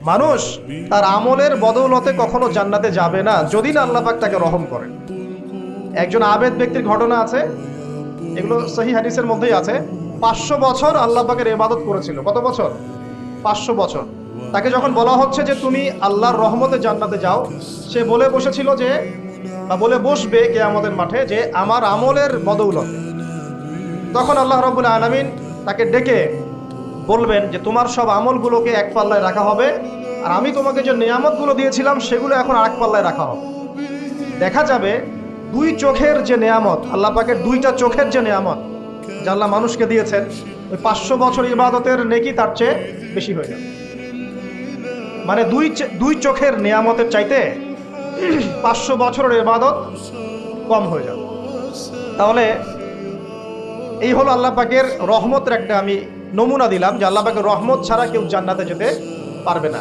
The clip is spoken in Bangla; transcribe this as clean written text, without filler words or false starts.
মানুষ তার আমলের বদৌলতে কখনো জান্নাতে যাবে না যদি না আল্লাহ পাক তাকে রহম করেন। একজন আবেদ ব্যক্তির ঘটনা আছে, এগুলো সহিহ হাদিসের মধ্যেই আছে। 500 বছর আল্লাহ পাকের ইবাদত করেছিল। কত বছর? 500 বছর। তাকে যখন বলা হচ্ছে যে তুমি আল্লাহর রহমতে জান্নাতে যাও, সে বলে বসেছিল যে, বা বলে বসবে কিয়ামতের মাঠে যে আমার আমলের বদৌলতে। তখন আল্লাহ রাব্বুল আলামিন তাকে ডেকে বলবেন যে তোমার সব আমলগুলোকে এক পাল্লায় রাখা হবে, আর আমি তোমাকে যে নিয়ামতগুলো দিয়েছিলাম সেগুলো এখন আরেক পাল্লায় রাখা হবে। দেখা যাবে দুই চোখের যে নিয়ামত, আল্লাহ পাকের দুইটা চোখের যে নিয়ামত যা আল্লাহ মানুষকে দিয়েছেন, ওই 500 বছর ইবাদতের নেকি তার চেয়ে বেশি হয়ে যাবে। মানে দুই চোখের নিয়ামতের চাইতে 500 বছরের ইবাদত কম হয়ে যাবে। তাহলে এই হলো আল্লাহ পাকের রহমতের একটা আমি নমুনা দিলাম যে আল্লাহ পাকের রহমত ছাড়া কেউ জান্নাতে যেতে পারবে না।